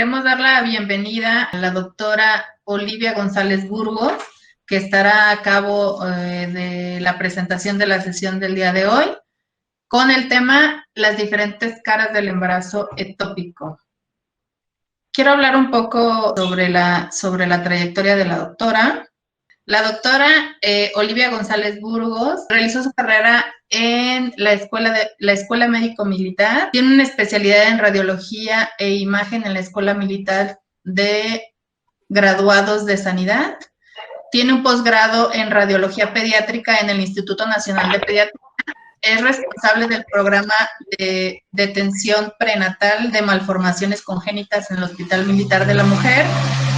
queremos dar la bienvenida a la doctora Olivia González Burgos, que estará a cabo de la presentación de la sesión del día de hoy, con el tema las diferentes caras del embarazo ectópico. Quiero hablar un poco sobre la trayectoria de la doctora. La doctora Olivia González Burgos realizó su carrera en la Escuela Médico Militar. Tiene una especialidad en radiología e imagen en la Escuela Militar de Graduados de Sanidad. Tiene un posgrado en radiología pediátrica en el Instituto Nacional de Pediatría. Es responsable del programa de detención prenatal de malformaciones congénitas en el Hospital Militar de la Mujer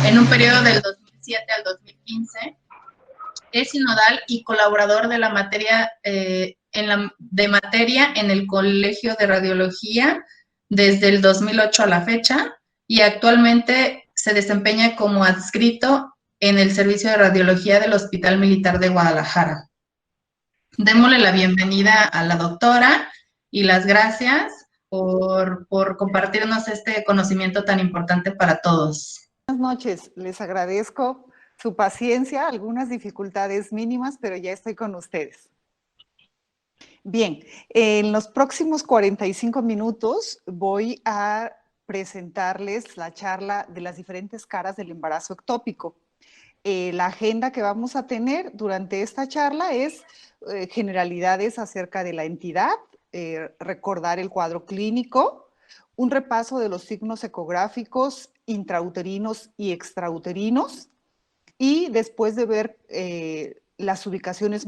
en un periodo del 2007 al 2015. Es sinodal y colaborador de la materia en el Colegio de Radiología desde el 2008 a la fecha y actualmente se desempeña como adscrito en el Servicio de Radiología del Hospital Militar de Guadalajara. Démosle la bienvenida a la doctora y las gracias por compartirnos este conocimiento tan importante para todos. Buenas noches, les agradezco su paciencia, algunas dificultades mínimas, pero ya estoy con ustedes. Bien, en los próximos 45 minutos voy a presentarles la charla de las diferentes caras del embarazo ectópico. La agenda que vamos a tener durante esta charla es generalidades acerca de la entidad, recordar el cuadro clínico, un repaso de los signos ecográficos intrauterinos y extrauterinos, y después de ver la ubicación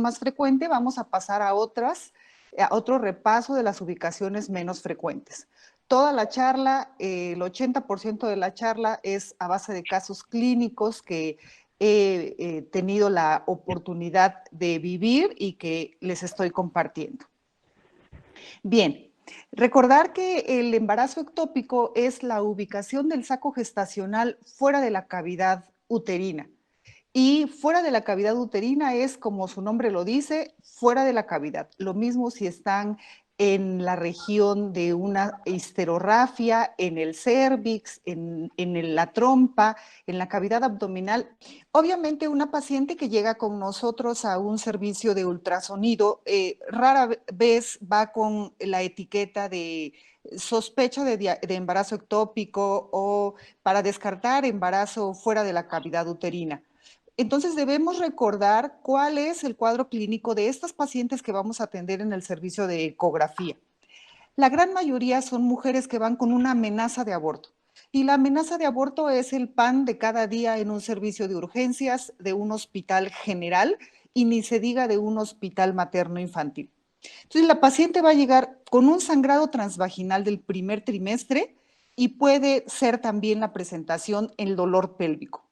más frecuente, vamos a pasar a otro repaso de las ubicaciones menos frecuentes. Toda la charla, el 80% de la charla es a base de casos clínicos que he tenido la oportunidad de vivir y que les estoy compartiendo. Bien, recordar que el embarazo ectópico es la ubicación del saco gestacional fuera de la cavidad uterina. Y fuera de la cavidad uterina es, como su nombre lo dice, fuera de la cavidad. Lo mismo si están en la región de una histerorrafia, en el cérvix, en la trompa, en la cavidad abdominal. Obviamente una paciente que llega con nosotros a un servicio de ultrasonido rara vez va con la etiqueta de sospecha de embarazo ectópico o para descartar embarazo fuera de la cavidad uterina. Entonces debemos recordar cuál es el cuadro clínico de estas pacientes que vamos a atender en el servicio de ecografía. La gran mayoría son mujeres que van con una amenaza de aborto. Y la amenaza de aborto es el pan de cada día en un servicio de urgencias de un hospital general y ni se diga de un hospital materno-infantil. Entonces la paciente va a llegar con un sangrado transvaginal del primer trimestre y puede ser también la presentación el dolor pélvico.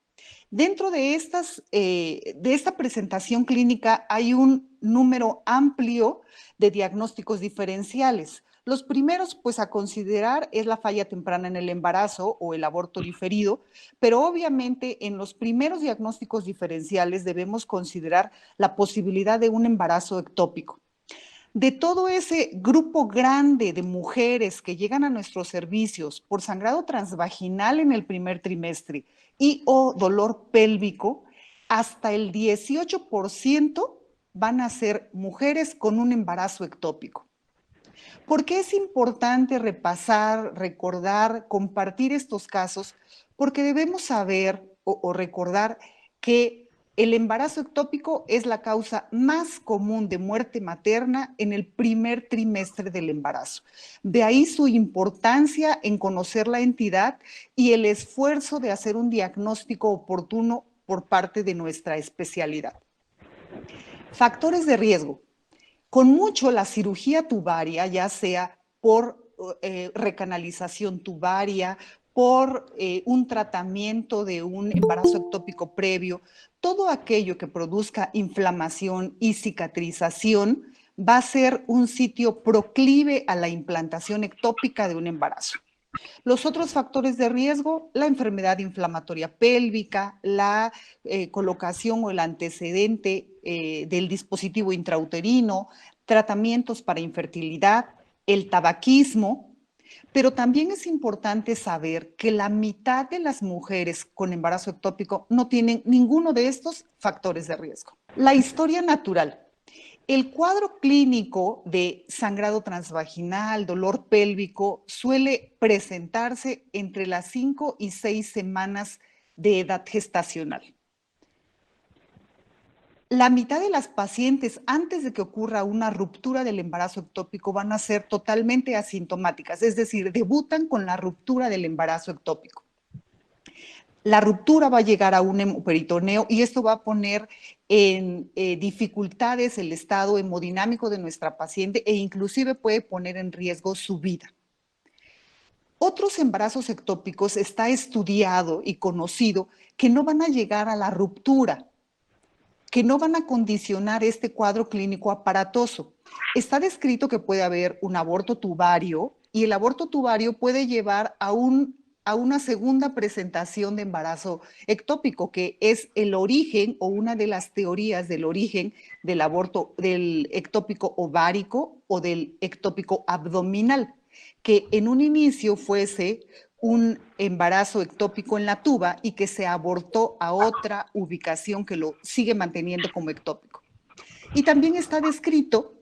Dentro de esta presentación clínica hay un número amplio de diagnósticos diferenciales. Los primeros, pues, a considerar es la falla temprana en el embarazo o el aborto diferido, pero obviamente en los primeros diagnósticos diferenciales debemos considerar la posibilidad de un embarazo ectópico. De todo ese grupo grande de mujeres que llegan a nuestros servicios por sangrado transvaginal en el primer trimestre y o dolor pélvico, hasta el 18% van a ser mujeres con un embarazo ectópico. ¿Por qué es importante repasar, recordar, compartir estos casos? Porque debemos saber o recordar que el embarazo ectópico es la causa más común de muerte materna en el primer trimestre del embarazo. De ahí su importancia en conocer la entidad y el esfuerzo de hacer un diagnóstico oportuno por parte de nuestra especialidad. Factores de riesgo. Con mucho la cirugía tubaria, ya sea por recanalización tubaria, por un tratamiento de un embarazo ectópico previo, todo aquello que produzca inflamación y cicatrización va a ser un sitio proclive a la implantación ectópica de un embarazo. Los otros factores de riesgo, la enfermedad inflamatoria pélvica, la colocación o el antecedente del dispositivo intrauterino, tratamientos para infertilidad, el tabaquismo, Pero también es importante saber que la mitad de las mujeres con embarazo ectópico no tienen ninguno de estos factores de riesgo. La historia natural. El cuadro clínico de sangrado transvaginal, dolor pélvico, suele presentarse entre las 5 y 6 semanas de edad gestacional. La mitad de las pacientes, antes de que ocurra una ruptura del embarazo ectópico, van a ser totalmente asintomáticas, es decir, debutan con la ruptura del embarazo ectópico. La ruptura va a llegar a un hemoperitoneo y esto va a poner en dificultades el estado hemodinámico de nuestra paciente e inclusive puede poner en riesgo su vida. Otros embarazos ectópicos está estudiado y conocido que no van a llegar a la ruptura, que no van a condicionar este cuadro clínico aparatoso. Está descrito que puede haber un aborto tubario y el aborto tubario puede llevar a una segunda presentación de embarazo ectópico, que es el origen o una de las teorías del origen del aborto del ectópico ovárico o del ectópico abdominal, que en un inicio fuese un embarazo ectópico en la tuba y que se abortó a otra ubicación que lo sigue manteniendo como ectópico. Y también está descrito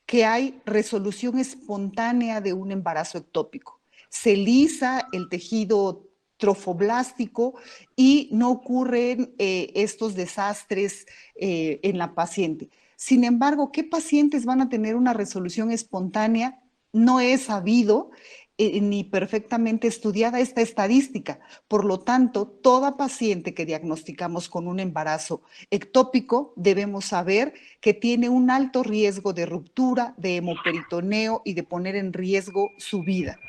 que hay resolución espontánea de un embarazo ectópico. Se lisa el tejido trofoblástico y no ocurren estos desastres en la paciente. Sin embargo, ¿qué pacientes van a tener una resolución espontánea? No es sabido ni perfectamente estudiada esta estadística. Por lo tanto, toda paciente que diagnosticamos con un embarazo ectópico debemos saber que tiene un alto riesgo de ruptura, de hemoperitoneo y de poner en riesgo su vida.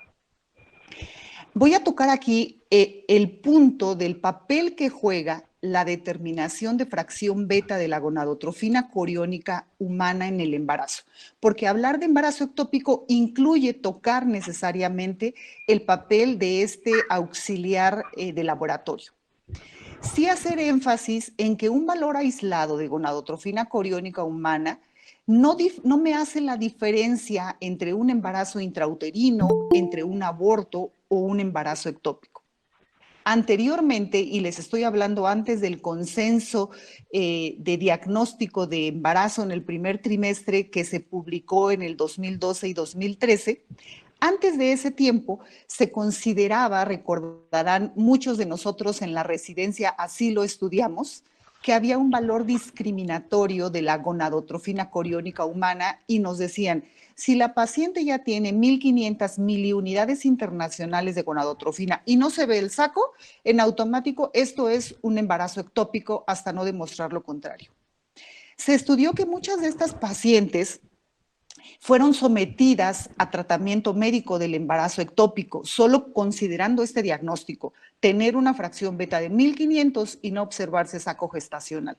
Voy a tocar aquí el punto del papel que juega la determinación de fracción beta de la gonadotrofina coriónica humana en el embarazo, porque hablar de embarazo ectópico incluye tocar necesariamente el papel de este auxiliar de laboratorio. Sí hacer énfasis en que un valor aislado de gonadotrofina coriónica humana no me hace la diferencia entre un embarazo intrauterino, entre un aborto o un embarazo ectópico. Anteriormente, y les estoy hablando antes del consenso de diagnóstico de embarazo en el primer trimestre que se publicó en el 2012 y 2013, antes de ese tiempo se consideraba, recordarán muchos de nosotros en la residencia, así lo estudiamos, que había un valor discriminatorio de la gonadotrofina coriónica humana y nos decían, si la paciente ya tiene 1.500 miliunidades internacionales de gonadotrofina y no se ve el saco, en automático esto es un embarazo ectópico hasta no demostrar lo contrario. Se estudió que muchas de estas pacientes fueron sometidas a tratamiento médico del embarazo ectópico, solo considerando este diagnóstico, tener una fracción beta de 1.500 y no observarse saco gestacional.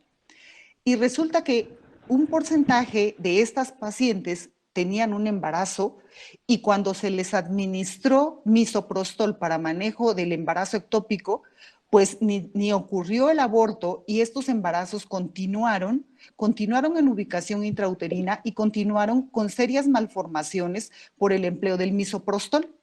Y resulta que un porcentaje de estas pacientes tenían un embarazo y cuando se les administró misoprostol para manejo del embarazo ectópico, pues ni ocurrió el aborto y estos embarazos continuaron en ubicación intrauterina y continuaron con serias malformaciones por el empleo del misoprostol.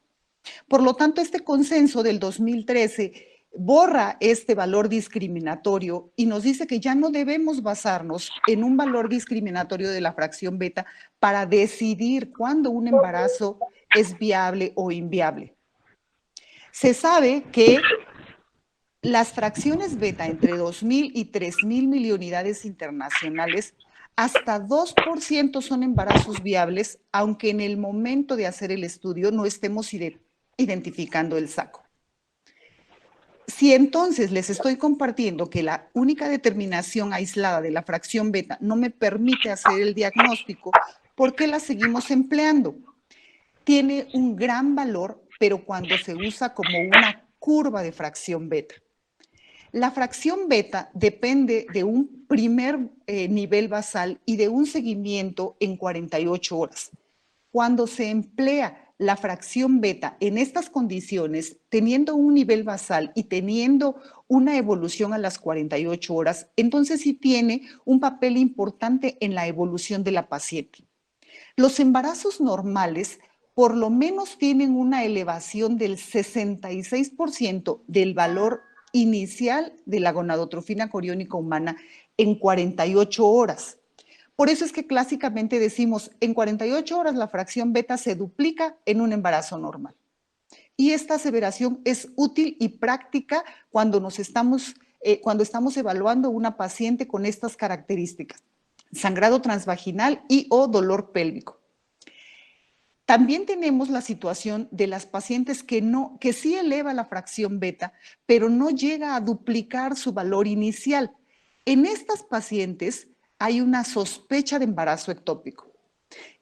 Por lo tanto, este consenso del 2013 borra este valor discriminatorio y nos dice que ya no debemos basarnos en un valor discriminatorio de la fracción beta para decidir cuándo un embarazo es viable o inviable. Se sabe que las fracciones beta entre 2.000 y 3.000 miliunidades internacionales, hasta 2% son embarazos viables, aunque en el momento de hacer el estudio no estemos identificando el saco. Si entonces les estoy compartiendo que la única determinación aislada de la fracción beta no me permite hacer el diagnóstico, ¿por qué la seguimos empleando? Tiene un gran valor, pero cuando se usa como una curva de fracción beta. La fracción beta depende de un primer nivel basal y de un seguimiento en 48 horas. Cuando se emplea la fracción beta en estas condiciones, teniendo un nivel basal y teniendo una evolución a las 48 horas, entonces sí tiene un papel importante en la evolución de la paciente. Los embarazos normales por lo menos tienen una elevación del 66% del valor inicial de la gonadotrofina coriónica humana en 48 horas. Por eso es que clásicamente decimos, en 48 horas la fracción beta se duplica en un embarazo normal. Y esta aseveración es útil y práctica cuando estamos evaluando una paciente con estas características: sangrado transvaginal y o dolor pélvico. También tenemos la situación de las pacientes que sí eleva la fracción beta, pero no llega a duplicar su valor inicial. En estas pacientes hay una sospecha de embarazo ectópico.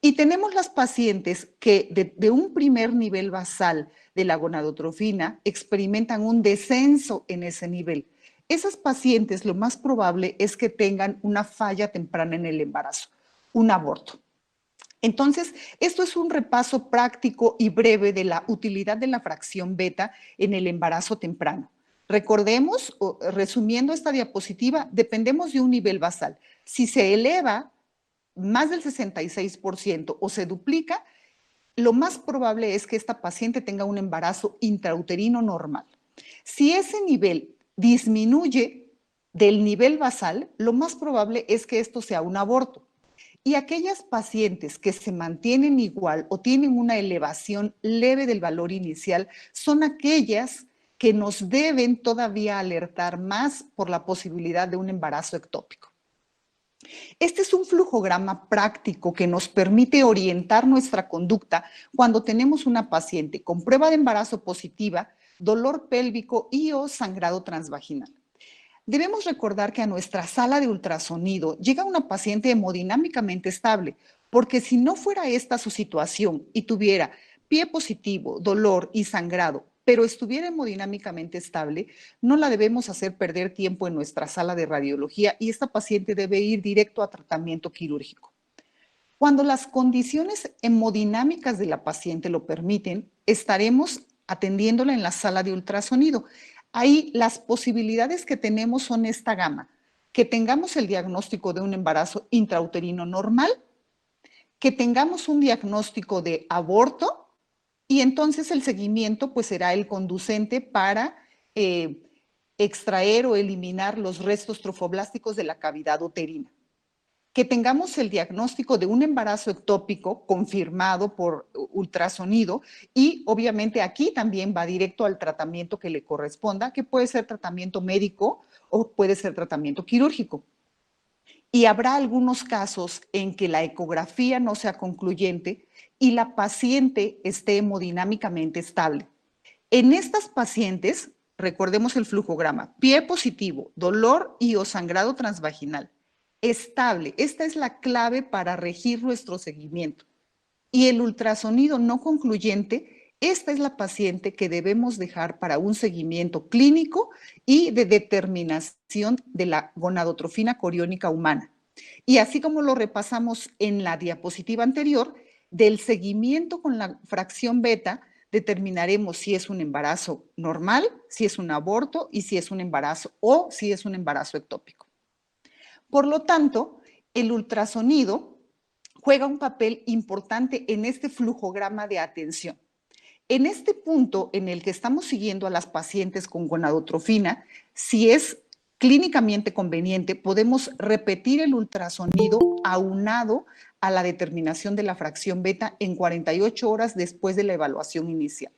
Y tenemos las pacientes que de un primer nivel basal de la gonadotrofina experimentan un descenso en ese nivel. Esas pacientes lo más probable es que tengan una falla temprana en el embarazo, un aborto. Entonces, esto es un repaso práctico y breve de la utilidad de la fracción beta en el embarazo temprano. Recordemos, resumiendo esta diapositiva, dependemos de un nivel basal. Si se eleva más del 66% o se duplica, lo más probable es que esta paciente tenga un embarazo intrauterino normal. Si ese nivel disminuye del nivel basal, lo más probable es que esto sea un aborto. Y aquellas pacientes que se mantienen igual o tienen una elevación leve del valor inicial son aquellas que nos deben todavía alertar más por la posibilidad de un embarazo ectópico. Este es un flujograma práctico que nos permite orientar nuestra conducta cuando tenemos una paciente con prueba de embarazo positiva, dolor pélvico y o sangrado transvaginal. Debemos recordar que a nuestra sala de ultrasonido llega una paciente hemodinámicamente estable, porque si no fuera esta su situación y tuviera pie positivo, dolor y sangrado, pero estuviera hemodinámicamente estable, no la debemos hacer perder tiempo en nuestra sala de radiología y esta paciente debe ir directo a tratamiento quirúrgico. Cuando las condiciones hemodinámicas de la paciente lo permiten, estaremos atendiéndola en la sala de ultrasonido. Ahí las posibilidades que tenemos son esta gama: que tengamos el diagnóstico de un embarazo intrauterino normal, que tengamos un diagnóstico de aborto, y entonces el seguimiento pues será el conducente para extraer o eliminar los restos trofoblásticos de la cavidad uterina. Que tengamos el diagnóstico de un embarazo ectópico confirmado por ultrasonido y obviamente aquí también va directo al tratamiento que le corresponda, que puede ser tratamiento médico o puede ser tratamiento quirúrgico. Y habrá algunos casos en que la ecografía no sea concluyente y la paciente esté hemodinámicamente estable. En estas pacientes, recordemos el flujograma: pie positivo, dolor y o sangrado transvaginal, estable. Esta es la clave para regir nuestro seguimiento. Y el ultrasonido no concluyente, esta es la paciente que debemos dejar para un seguimiento clínico y de determinación de la gonadotrofina coriónica humana. Y así como lo repasamos en la diapositiva anterior, del seguimiento con la fracción beta determinaremos si es un embarazo normal, si es un aborto y si es un embarazo o si es un embarazo ectópico. Por lo tanto, el ultrasonido juega un papel importante en este flujograma de atención. En este punto en el que estamos siguiendo a las pacientes con gonadotrofina, si es clínicamente conveniente, podemos repetir el ultrasonido aunado a la determinación de la fracción beta en 48 horas después de la evaluación inicial.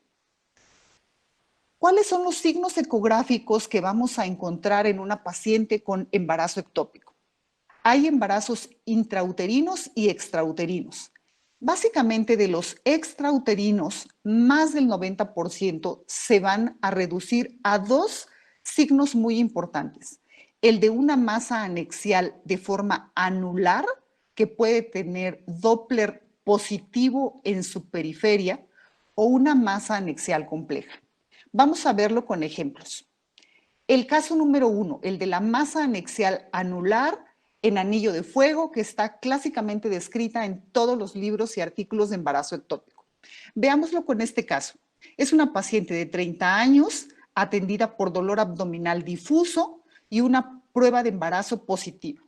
¿Cuáles son los signos ecográficos que vamos a encontrar en una paciente con embarazo ectópico? Hay embarazos intrauterinos y extrauterinos. Básicamente, de los extrauterinos, más del 90% se van a reducir a dos signos muy importantes: el de una masa anexial de forma anular, que puede tener Doppler positivo en su periferia, o una masa anexial compleja. Vamos a verlo con ejemplos. El caso número 1, el de la masa anexial anular en anillo de fuego, que está clásicamente descrita en todos los libros y artículos de embarazo ectópico. Veámoslo con este caso. Es una paciente de 30 años, atendida por dolor abdominal difuso y una prueba de embarazo positiva.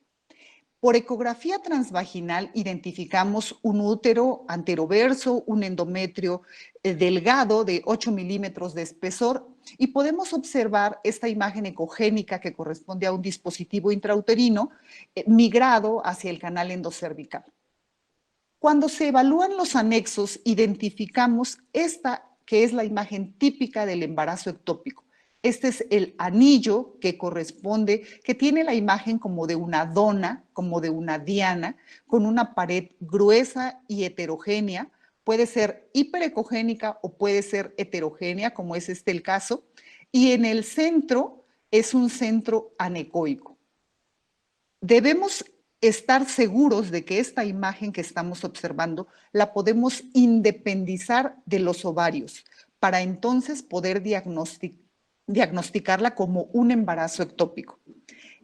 Por ecografía transvaginal identificamos un útero anteroverso, un endometrio delgado de 8 milímetros de espesor y podemos observar esta imagen ecogénica que corresponde a un dispositivo intrauterino migrado hacia el canal endocervical. Cuando se evalúan los anexos, identificamos esta que es la imagen típica del embarazo ectópico. Este es el anillo que corresponde, que tiene la imagen como de una dona, como de una diana, con una pared gruesa y heterogénea. Puede ser hiperecogénica o puede ser heterogénea, como es el caso. Y en el centro es un centro anecoico. Debemos estar seguros de que esta imagen que estamos observando la podemos independizar de los ovarios para entonces poder diagnosticarla como un embarazo ectópico.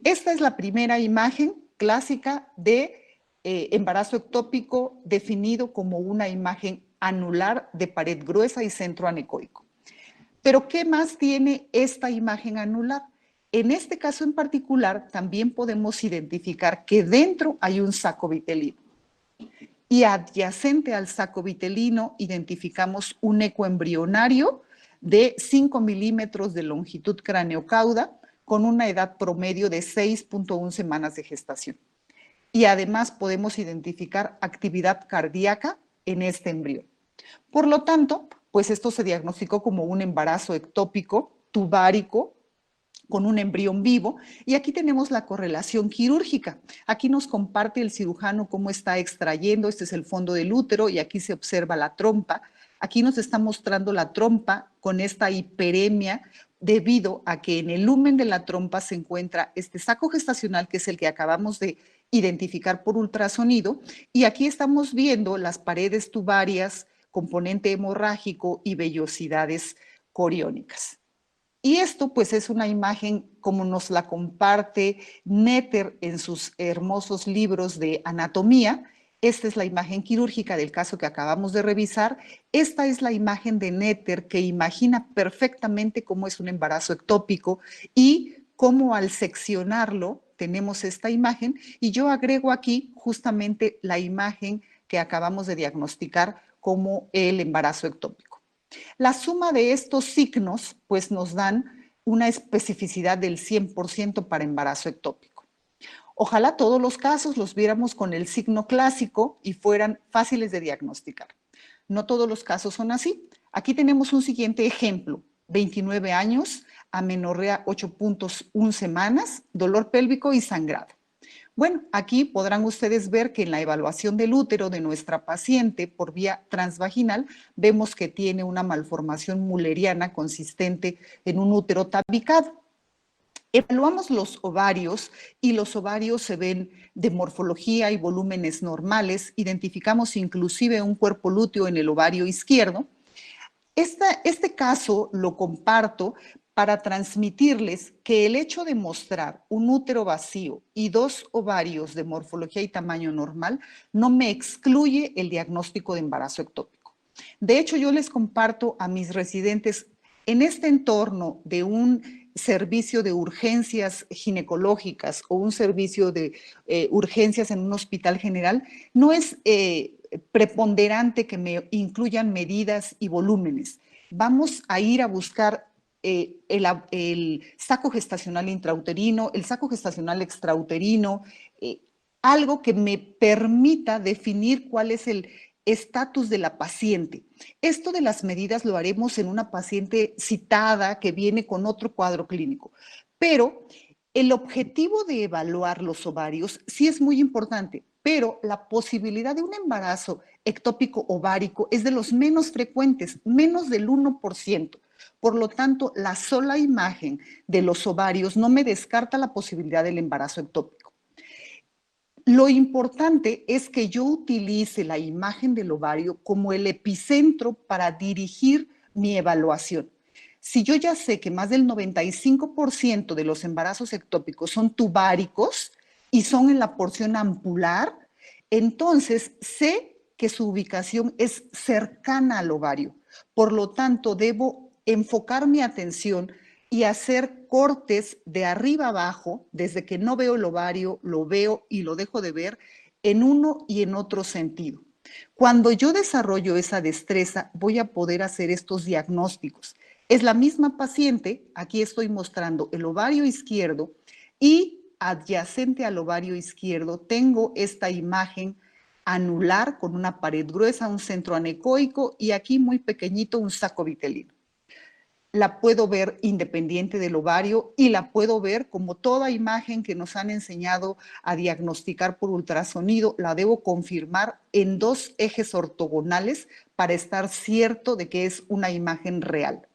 Esta es la primera imagen clásica de embarazo ectópico definido como una imagen anular de pared gruesa y centro anecoico. Pero ¿qué más tiene esta imagen anular? En este caso en particular también podemos identificar que dentro hay un saco vitelino y adyacente al saco vitelino identificamos un ecoembrionario de 5 milímetros de longitud craneocauda con una edad promedio de 6.1 semanas de gestación. Y además podemos identificar actividad cardíaca en este embrión. Por lo tanto, pues esto se diagnosticó como un embarazo ectópico, tubárico, con un embrión vivo, y aquí tenemos la correlación quirúrgica. Aquí nos comparte el cirujano cómo está extrayendo, este es el fondo del útero, y aquí se observa la trompa. Aquí nos está mostrando la trompa con esta hiperemia, debido a que en el lumen de la trompa se encuentra este saco gestacional, que es el que acabamos de identificar por ultrasonido, y aquí estamos viendo las paredes tubarias, componente hemorrágico y vellosidades coriónicas. Y esto pues es una imagen como nos la comparte Netter en sus hermosos libros de anatomía. Esta es la imagen quirúrgica del caso que acabamos de revisar. Esta es la imagen de Netter que imagina perfectamente cómo es un embarazo ectópico y cómo al seccionarlo tenemos esta imagen. Y yo agrego aquí justamente la imagen que acabamos de diagnosticar como el embarazo ectópico. La suma de estos signos pues nos dan una especificidad del 100% para embarazo ectópico. Ojalá todos los casos los viéramos con el signo clásico y fueran fáciles de diagnosticar. No todos los casos son así. Aquí tenemos un siguiente ejemplo. 29 años, amenorrea 8.1 semanas, dolor pélvico y sangrado. Bueno, aquí podrán ustedes ver que en la evaluación del útero de nuestra paciente por vía transvaginal vemos que tiene una malformación mulleriana consistente en un útero tabicado. Evaluamos los ovarios y los ovarios se ven de morfología y volúmenes normales. Identificamos inclusive un cuerpo lúteo en el ovario izquierdo. Este caso lo comparto para transmitirles que el hecho de mostrar un útero vacío y 2 ovarios de morfología y tamaño normal no me excluye el diagnóstico de embarazo ectópico. De hecho, yo les comparto a mis residentes en este entorno de un servicio de urgencias ginecológicas o un servicio de urgencias en un hospital general, no es preponderante que me incluyan medidas y volúmenes. Vamos a ir a buscar el saco gestacional intrauterino, el saco gestacional extrauterino, algo que me permita definir cuál es el estatus de la paciente. Esto de las medidas lo haremos en una paciente citada que viene con otro cuadro clínico, pero el objetivo de evaluar los ovarios sí es muy importante, pero la posibilidad de un embarazo ectópico ovárico es de los menos frecuentes, menos del 1%. Por lo tanto, la sola imagen de los ovarios no me descarta la posibilidad del embarazo ectópico. Lo importante es que yo utilice la imagen del ovario como el epicentro para dirigir mi evaluación. Si yo ya sé que más del 95% de los embarazos ectópicos son tubáricos y son en la porción ampular, entonces sé que su ubicación es cercana al ovario. Por lo tanto, debo enfocar mi atención y hacer cortes de arriba abajo, desde que no veo el ovario, lo veo y lo dejo de ver en uno y en otro sentido. Cuando yo desarrollo esa destreza, voy a poder hacer estos diagnósticos. Es la misma paciente, aquí estoy mostrando el ovario izquierdo y adyacente al ovario izquierdo tengo esta imagen anular con una pared gruesa, un centro anecoico y aquí muy pequeñito un saco vitelino. La puedo ver independiente del ovario y la puedo ver como toda imagen que nos han enseñado a diagnosticar por ultrasonido, la debo confirmar en dos ejes ortogonales para estar cierto de que es una imagen real.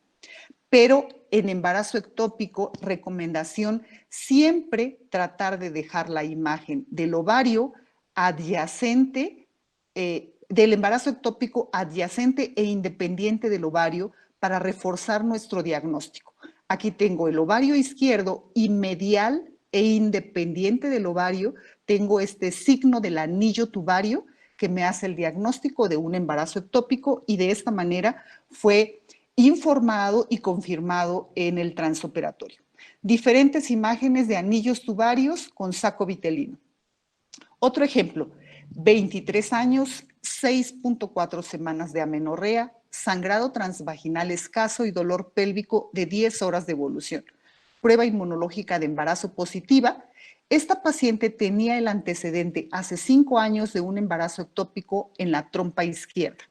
Pero en embarazo ectópico, recomendación, siempre tratar de dejar la imagen del ovario adyacente, del embarazo ectópico adyacente e independiente del ovario para reforzar nuestro diagnóstico. Aquí tengo el ovario izquierdo y medial e independiente del ovario, tengo este signo del anillo tubario que me hace el diagnóstico de un embarazo ectópico y de esta manera fue informado y confirmado en el transoperatorio. Diferentes imágenes de anillos tubarios con saco vitelino. Otro ejemplo, 23 años, 6.4 semanas de amenorrea, sangrado transvaginal escaso y dolor pélvico de 10 horas de evolución. Prueba inmunológica de embarazo positiva. Esta paciente tenía el antecedente hace 5 años de un embarazo ectópico en la trompa izquierda.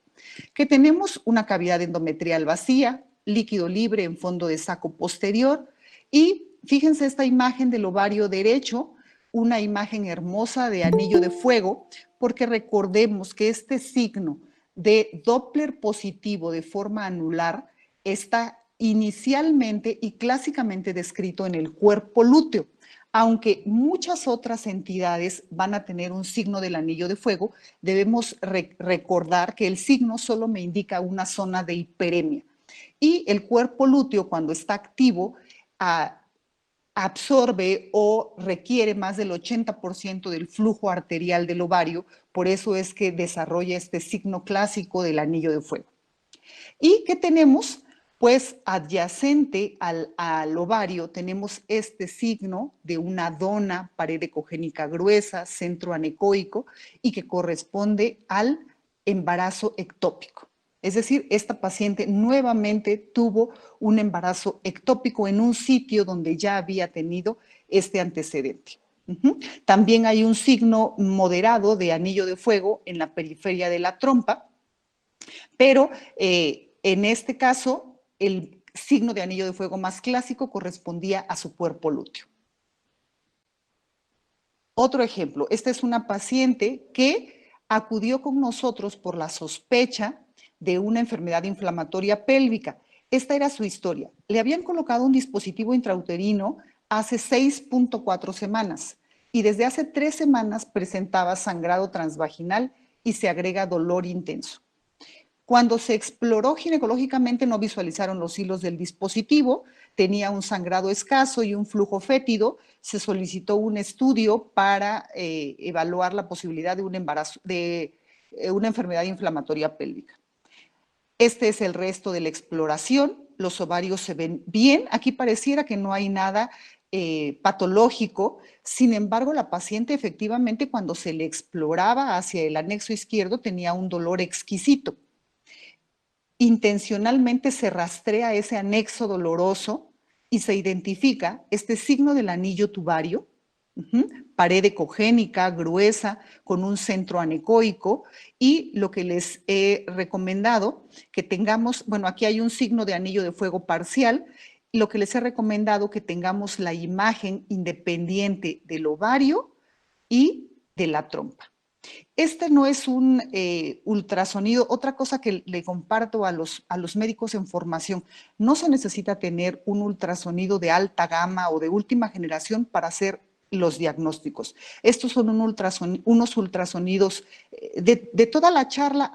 Que tenemos una cavidad endometrial vacía, líquido libre en fondo de saco posterior y fíjense esta imagen del ovario derecho, una imagen hermosa de anillo de fuego, porque recordemos que este signo de Doppler positivo de forma anular está inicialmente y clásicamente descrito en el cuerpo lúteo, aunque muchas otras entidades van a tener un signo del anillo de fuego, debemos recordar que el signo solo me indica una zona de hiperemia. Y el cuerpo lúteo, cuando está activo, absorbe o requiere más del 80% del flujo arterial del ovario, por eso es que desarrolla este signo clásico del anillo de fuego. ¿Y qué tenemos? Pues adyacente al ovario tenemos este signo de una dona, pared ecogénica gruesa, centro anecoico y que corresponde al embarazo ectópico. Es decir, esta paciente nuevamente tuvo un embarazo ectópico en un sitio donde ya había tenido este antecedente. También hay un signo moderado de anillo de fuego en la periferia de la trompa, pero en este caso, el signo de anillo de fuego más clásico correspondía a su cuerpo lúteo. Otro ejemplo, esta es una paciente que acudió con nosotros por la sospecha de una enfermedad inflamatoria pélvica. Esta era su historia. Le habían colocado un dispositivo intrauterino hace 6.4 semanas y desde hace 3 semanas presentaba sangrado transvaginal y se agrega dolor intenso. Cuando se exploró ginecológicamente no visualizaron los hilos del dispositivo, tenía un sangrado escaso y un flujo fétido, se solicitó un estudio para evaluar la posibilidad de un embarazo, de una enfermedad inflamatoria pélvica. Este es el resto de la exploración, los ovarios se ven bien, aquí pareciera que no hay nada patológico, sin embargo la paciente efectivamente cuando se le exploraba hacia el anexo izquierdo tenía un dolor exquisito. Intencionalmente se rastrea ese anexo doloroso y se identifica este signo del anillo tubario, pared ecogénica, gruesa, con un centro anecoico, y lo que les he recomendado que tengamos, bueno, aquí hay un signo de anillo de fuego parcial, lo que les he recomendado que tengamos la imagen independiente del ovario y de la trompa. Este no es un ultrasonido. Otra cosa que le comparto a los médicos en formación, no se necesita tener un ultrasonido de alta gama o de última generación para hacer los diagnósticos. Estos son unos ultrasonidos. De toda la charla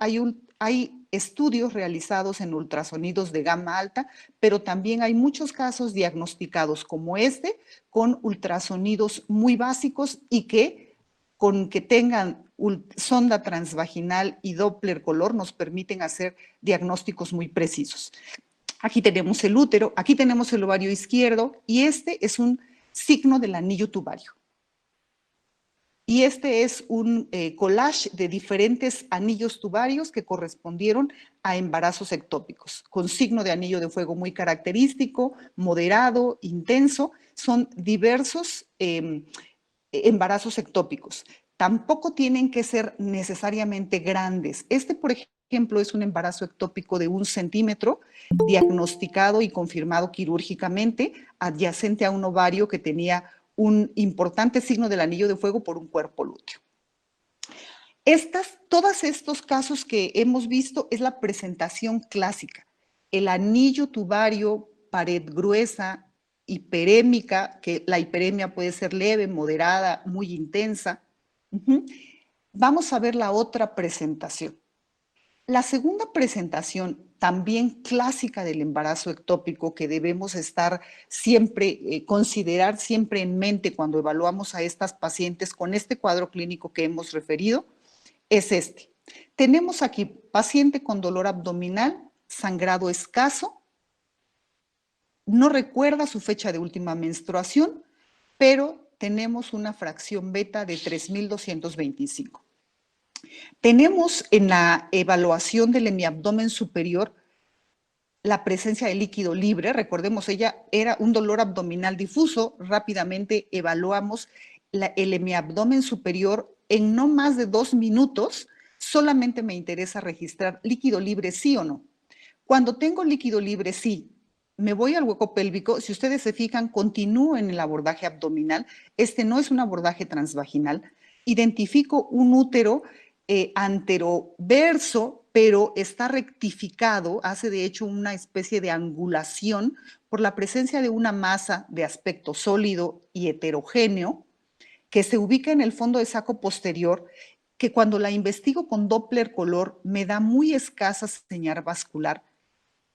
hay estudios realizados en ultrasonidos de gama alta, pero también hay muchos casos diagnosticados como este, con ultrasonidos muy básicos y que con que tengan sonda transvaginal y Doppler color nos permiten hacer diagnósticos muy precisos. Aquí tenemos el útero, aquí tenemos el ovario izquierdo y este es un signo del anillo tubario. Y este es un collage de diferentes anillos tubarios que correspondieron a embarazos ectópicos, con signo de anillo de fuego muy característico, moderado, intenso. Son diversos embarazos ectópicos. Tampoco tienen que ser necesariamente grandes. Este, por ejemplo, es un embarazo ectópico de 1 centímetro, diagnosticado y confirmado quirúrgicamente, adyacente a un ovario que tenía un importante signo del anillo de fuego por un cuerpo lúteo. Todos estos casos que hemos visto es la presentación clásica. El anillo tubario, pared gruesa, hiperémica, que la hiperemia puede ser leve, moderada, muy intensa. Vamos a ver la otra presentación. La segunda presentación, también clásica del embarazo ectópico, que debemos estar siempre, considerar siempre en mente cuando evaluamos a estas pacientes con este cuadro clínico que hemos referido, es este. Tenemos aquí paciente con dolor abdominal, sangrado escaso, no recuerda su fecha de última menstruación, pero tenemos una fracción beta de 3.225. Tenemos en la evaluación del hemiabdomen superior la presencia de líquido libre. Recordemos, ella era un dolor abdominal difuso. Rápidamente evaluamos el hemiabdomen superior en no más de 2 minutos. Solamente me interesa registrar líquido libre, sí o no. Cuando tengo líquido libre, sí, me voy al hueco pélvico. Si ustedes se fijan, continúo en el abordaje abdominal. Este no es un abordaje transvaginal. Identifico un útero anteroverso, pero está rectificado, hace de hecho una especie de angulación por la presencia de una masa de aspecto sólido y heterogéneo que se ubica en el fondo de saco posterior, que cuando la investigo con Doppler color me da muy escasa señal vascular.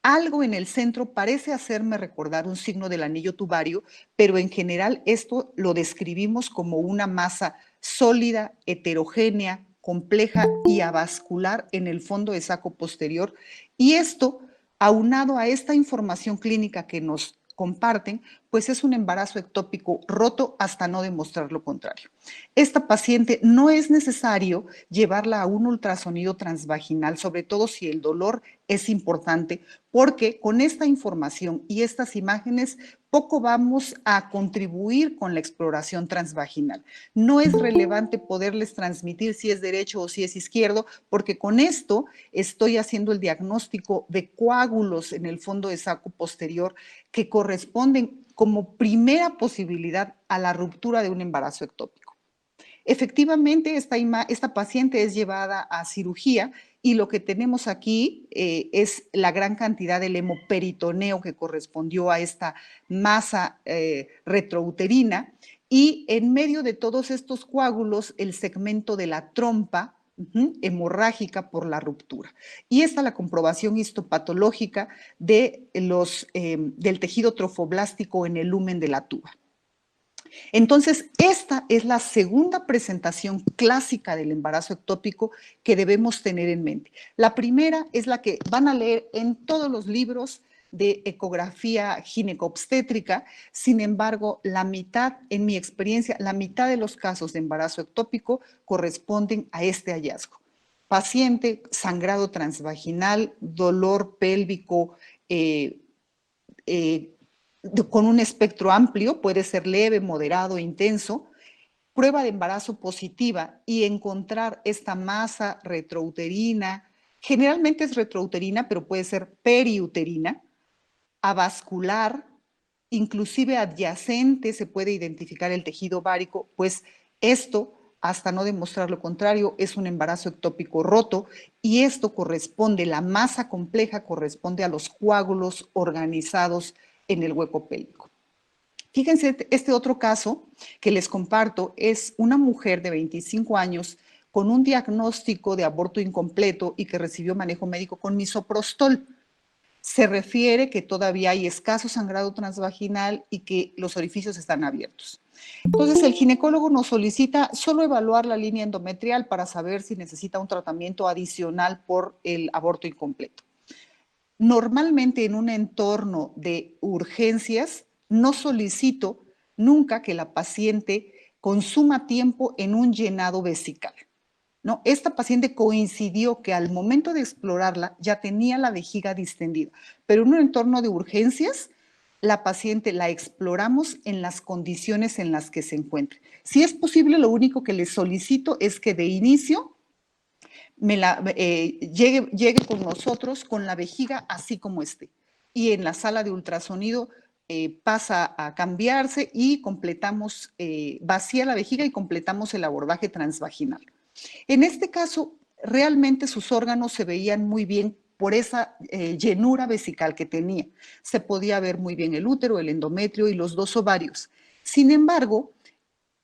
Algo en el centro parece hacerme recordar un signo del anillo tubario, pero en general esto lo describimos como una masa sólida, heterogénea, compleja y avascular en el fondo de saco posterior. Y esto, aunado a esta información clínica que nos comparten, pues es un embarazo ectópico roto hasta no demostrar lo contrario. Esta paciente no es necesario llevarla a un ultrasonido transvaginal, sobre todo si el dolor es importante, porque con esta información y estas imágenes poco vamos a contribuir con la exploración transvaginal. No es relevante poderles transmitir si es derecho o si es izquierdo, porque con esto estoy haciendo el diagnóstico de coágulos en el fondo de saco posterior que corresponden como primera posibilidad a la ruptura de un embarazo ectópico. Efectivamente, esta paciente es llevada a cirugía y lo que tenemos aquí es la gran cantidad del hemoperitoneo que correspondió a esta masa retrouterina y en medio de todos estos coágulos el segmento de la trompa hemorrágica por la ruptura. Y esta es la comprobación histopatológica del tejido trofoblástico en el lumen de la tuba. Entonces, esta es la segunda presentación clásica del embarazo ectópico que debemos tener en mente. La primera es la que van a leer en todos los libros de ecografía gineco-obstétrica. Sin embargo, la mitad, en mi experiencia, la mitad de los casos de embarazo ectópico corresponden a este hallazgo. Paciente, sangrado transvaginal, dolor pélvico, con un espectro amplio, puede ser leve, moderado, intenso, prueba de embarazo positiva y encontrar esta masa retrouterina, generalmente es retrouterina, pero puede ser periuterina, avascular, inclusive adyacente, se puede identificar el tejido ovárico, pues esto, hasta no demostrar lo contrario, es un embarazo ectópico roto y esto corresponde, la masa compleja corresponde a los coágulos organizados en el hueco pélvico. Fíjense, este otro caso que les comparto es una mujer de 25 años con un diagnóstico de aborto incompleto y que recibió manejo médico con misoprostol. Se refiere que todavía hay escaso sangrado transvaginal y que los orificios están abiertos. Entonces, el ginecólogo nos solicita solo evaluar la línea endometrial para saber si necesita un tratamiento adicional por el aborto incompleto. Normalmente en un entorno de urgencias no solicito nunca que la paciente consuma tiempo en un llenado vesical. ¿No? Esta paciente coincidió que al momento de explorarla ya tenía la vejiga distendida, pero en un entorno de urgencias, la paciente la exploramos en las condiciones en las que se encuentre. Si es posible, lo único que le solicito es que de inicio llegue con nosotros con la vejiga así como esté. Y en la sala de ultrasonido pasa a cambiarse y completamos, vacía la vejiga y completamos el abordaje transvaginal. En este caso, realmente sus órganos se veían muy bien por esa llenura vesical que tenía. Se podía ver muy bien el útero, el endometrio y los 2 ovarios. Sin embargo,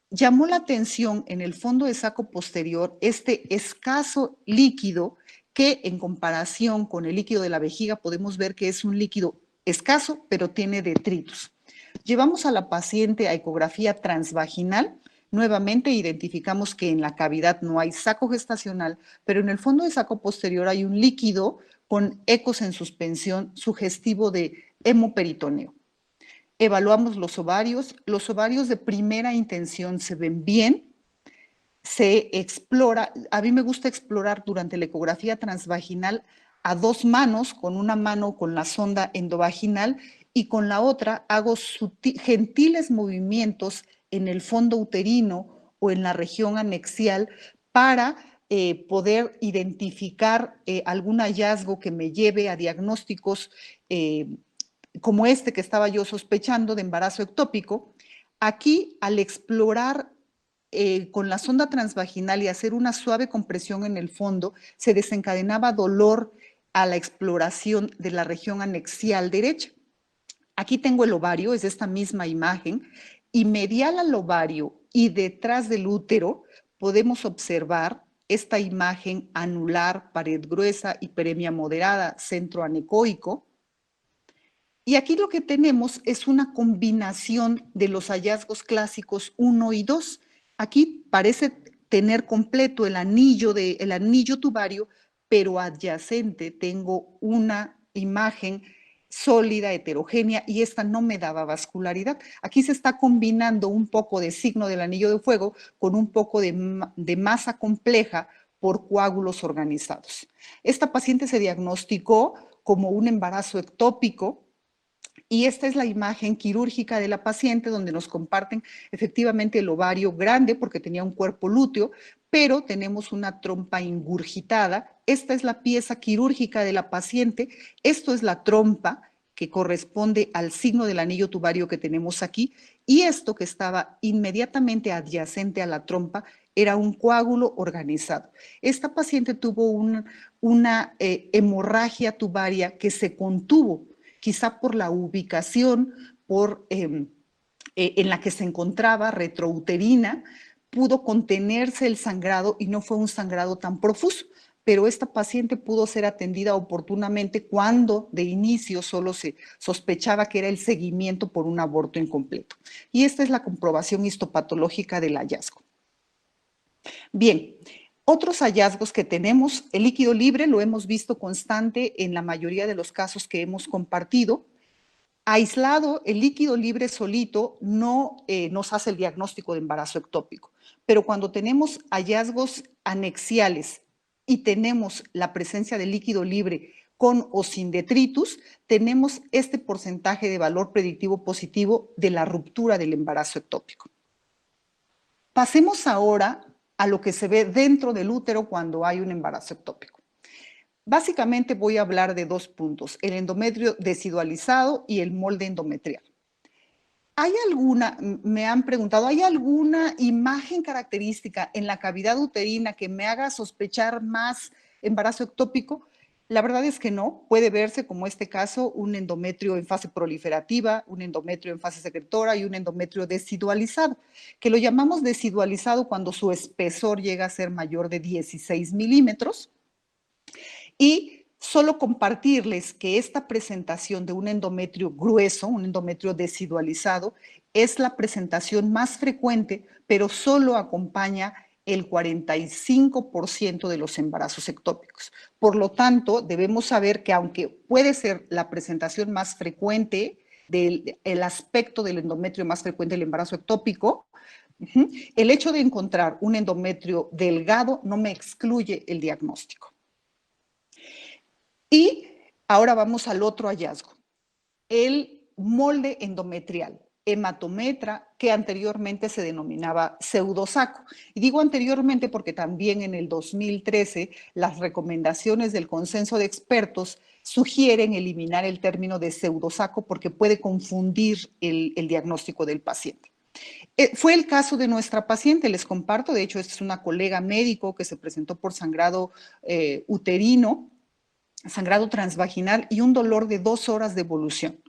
llamó la atención en el fondo de saco posterior este escaso líquido que en comparación con el líquido de la vejiga podemos ver que es un líquido escaso, pero tiene detritus. Llevamos a la paciente a ecografía transvaginal. Nuevamente identificamos que en la cavidad no hay saco gestacional, pero en el fondo de saco posterior hay un líquido con ecos en suspensión sugestivo de hemoperitoneo. Evaluamos los ovarios de primera intención se ven bien, se explora, a mí me gusta explorar durante la ecografía transvaginal a 2 manos, con una mano con la sonda endovaginal y con la otra hago gentiles movimientos en el fondo uterino o en la región anexial para poder identificar algún hallazgo que me lleve a diagnósticos como este que estaba yo sospechando de embarazo ectópico. Aquí, al explorar con la sonda transvaginal y hacer una suave compresión en el fondo, se desencadenaba dolor a la exploración de la región anexial derecha. Aquí tengo el ovario, es esta misma imagen, y medial al ovario y detrás del útero podemos observar esta imagen anular, pared gruesa, hiperemia moderada, centro anecoico. Y aquí lo que tenemos es una combinación de los hallazgos clásicos 1 y 2. Aquí parece tener completo el anillo tubario, pero adyacente tengo una imagen sólida, heterogénea, y esta no me daba vascularidad. Aquí se está combinando un poco de signo del anillo de fuego con un poco de masa compleja por coágulos organizados. Esta paciente se diagnosticó como un embarazo ectópico, y esta es la imagen quirúrgica de la paciente donde nos comparten efectivamente el ovario grande porque tenía un cuerpo lúteo, pero tenemos una trompa ingurgitada. Esta es la pieza quirúrgica de la paciente. Esto es la trompa que corresponde al signo del anillo tubario que tenemos aquí. Y esto que estaba inmediatamente adyacente a la trompa era un coágulo organizado. Esta paciente tuvo una hemorragia tubaria que se contuvo, quizá por la ubicación en la que se encontraba, retrouterina, pudo contenerse el sangrado y no fue un sangrado tan profuso, pero esta paciente pudo ser atendida oportunamente cuando de inicio solo se sospechaba que era el seguimiento por un aborto incompleto. Y esta es la comprobación histopatológica del hallazgo. Bien, otros hallazgos que tenemos, el líquido libre lo hemos visto constante en la mayoría de los casos que hemos compartido. Aislado, el líquido libre solito no nos hace el diagnóstico de embarazo ectópico, pero cuando tenemos hallazgos anexiales y tenemos la presencia de líquido libre con o sin detritus, tenemos este porcentaje de valor predictivo positivo de la ruptura del embarazo ectópico. Pasemos ahora a lo que se ve dentro del útero cuando hay un embarazo ectópico. Básicamente voy a hablar de 2 puntos, el endometrio desidualizado y el molde endometrial. Me han preguntado, ¿hay alguna imagen característica en la cavidad uterina que me haga sospechar más embarazo ectópico? La verdad es que no, puede verse como este caso un endometrio en fase proliferativa, un endometrio en fase secretora y un endometrio desidualizado, que lo llamamos desidualizado cuando su espesor llega a ser mayor de 16 milímetros. Y solo compartirles que esta presentación de un endometrio grueso, un endometrio desidualizado, es la presentación más frecuente, pero solo acompaña el 45% de los embarazos ectópicos. Por lo tanto, debemos saber que aunque puede ser la presentación más frecuente, el aspecto del endometrio más frecuente del embarazo ectópico, el hecho de encontrar un endometrio delgado no me excluye el diagnóstico. Y ahora vamos al otro hallazgo, el molde endometrial, hematometra, que anteriormente se denominaba pseudosaco. Y digo anteriormente porque también en el 2013 las recomendaciones del consenso de expertos sugieren eliminar el término de pseudosaco porque puede confundir el diagnóstico del paciente. Fue el caso de nuestra paciente, les comparto, de hecho, esta es una colega médico que se presentó por sangrado uterino, sangrado transvaginal y un dolor de 2 horas de evolución.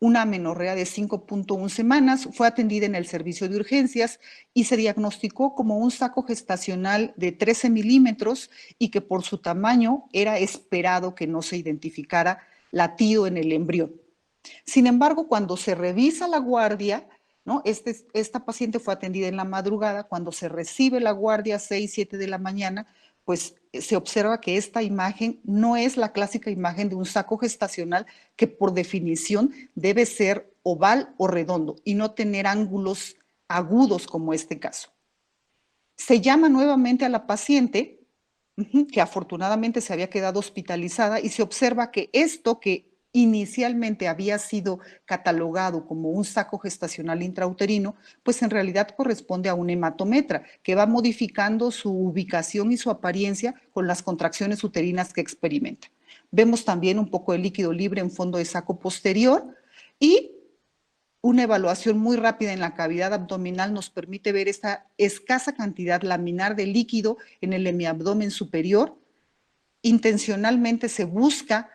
Una amenorrea de 5.1 semanas, fue atendida en el servicio de urgencias y se diagnosticó como un saco gestacional de 13 milímetros y que por su tamaño era esperado que no se identificara latido en el embrión. Sin embargo, cuando se revisa la guardia, ¿no? Esta paciente fue atendida en la madrugada, cuando se recibe la guardia 6, 7 de la mañana, pues se observa que esta imagen no es la clásica imagen de un saco gestacional que por definición debe ser oval o redondo y no tener ángulos agudos como este caso. Se llama nuevamente a la paciente, que afortunadamente se había quedado hospitalizada, y se observa que esto que inicialmente había sido catalogado como un saco gestacional intrauterino, pues en realidad corresponde a un hematometra que va modificando su ubicación y su apariencia con las contracciones uterinas que experimenta. Vemos también un poco de líquido libre en fondo de saco posterior y una evaluación muy rápida en la cavidad abdominal nos permite ver esta escasa cantidad laminar de líquido en el hemiabdomen superior. Intencionalmente se busca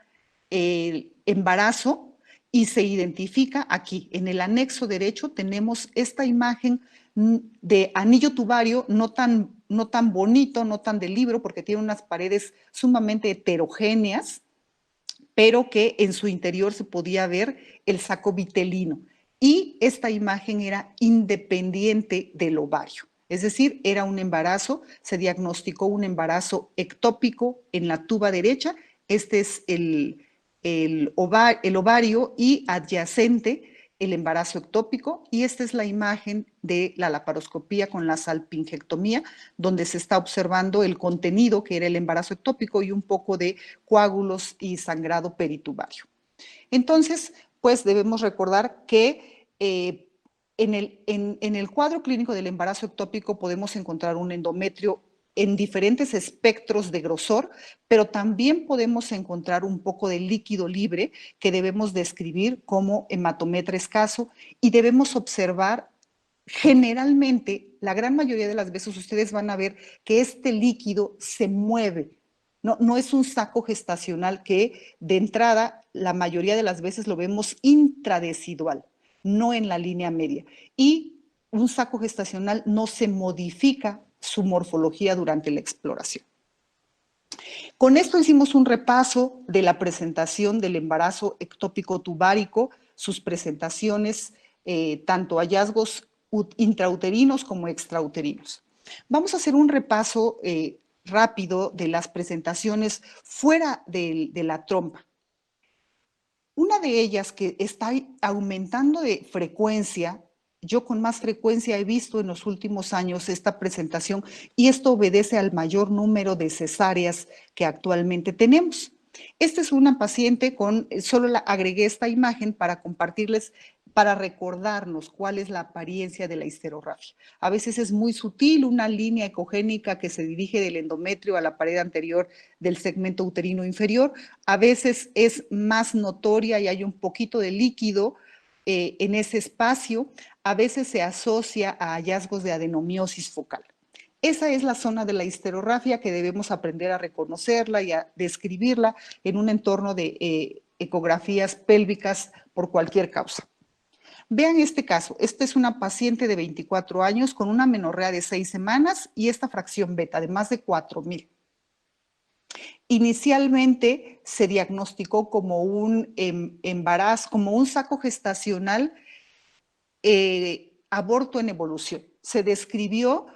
el embarazo y se identifica aquí. En el anexo derecho tenemos esta imagen de anillo tubario, no tan bonito, no tan de libro, porque tiene unas paredes sumamente heterogéneas, pero que en su interior se podía ver el saco vitelino. Y esta imagen era independiente del ovario. Es decir, era un embarazo, se diagnosticó un embarazo ectópico en la tuba derecha. Este es el ovario y adyacente el embarazo ectópico, y esta es la imagen de la laparoscopía con la salpingectomía, donde se está observando el contenido que era el embarazo ectópico y un poco de coágulos y sangrado peritubario. Entonces, pues debemos recordar que en el cuadro clínico del embarazo ectópico podemos encontrar un endometrio en diferentes espectros de grosor, pero también podemos encontrar un poco de líquido libre que debemos describir como hematometra escaso, y debemos observar generalmente, la gran mayoría de las veces ustedes van a ver que este líquido se mueve. No es un saco gestacional que de entrada la mayoría de las veces lo vemos intradecidual, no en la línea media. Y un saco gestacional no se modifica su morfología durante la exploración. Con esto hicimos un repaso de la presentación del embarazo ectópico tubárico, sus presentaciones, tanto hallazgos intrauterinos como extrauterinos. Vamos a hacer un repaso rápido de las presentaciones fuera de la trompa. Una de ellas que está aumentando de frecuencia, yo con más frecuencia he visto en los últimos años esta presentación, y esto obedece al mayor número de cesáreas que actualmente tenemos. Esta es una paciente solo agregué esta imagen para compartirles, para recordarnos cuál es la apariencia de la histerorrafia. A veces es muy sutil, una línea ecogénica que se dirige del endometrio a la pared anterior del segmento uterino inferior. A veces es más notoria y hay un poquito de líquido en ese espacio. A veces se asocia a hallazgos de adenomiosis focal. Esa es la zona de la histerorrafia que debemos aprender a reconocerla y a describirla en un entorno de ecografías pélvicas por cualquier causa. Vean este caso. Esta es una paciente de 24 años con una amenorrea de 6 semanas y esta fracción beta de más de 4,000. Inicialmente se diagnosticó como un embarazo, como un saco gestacional aborto en evolución. Se describió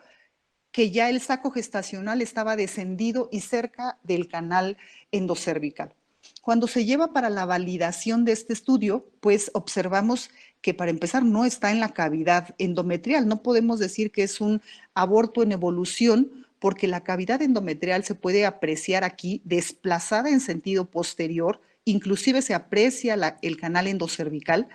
que ya el saco gestacional estaba descendido y cerca del canal endocervical. Cuando se lleva para la validación de este estudio, pues observamos que para empezar no está en la cavidad endometrial. No podemos decir que es un aborto en evolución porque la cavidad endometrial se puede apreciar aquí desplazada en sentido posterior, inclusive se aprecia el canal endocervical.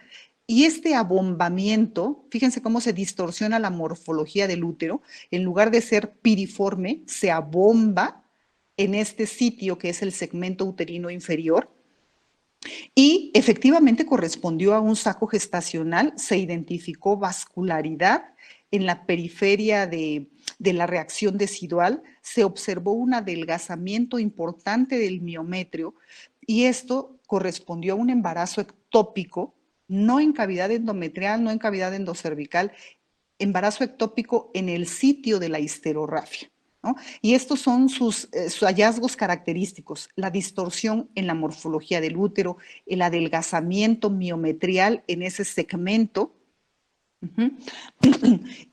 Y este abombamiento, fíjense cómo se distorsiona la morfología del útero, en lugar de ser piriforme, se abomba en este sitio que es el segmento uterino inferior y efectivamente correspondió a un saco gestacional, se identificó vascularidad en la periferia de la reacción decidual, se observó un adelgazamiento importante del miometrio y esto correspondió a un embarazo ectópico, no en cavidad endometrial, no en cavidad endocervical, embarazo ectópico en el sitio de la histerorrafia, ¿no? Y estos son sus hallazgos característicos: la distorsión en la morfología del útero, el adelgazamiento miometrial en ese segmento.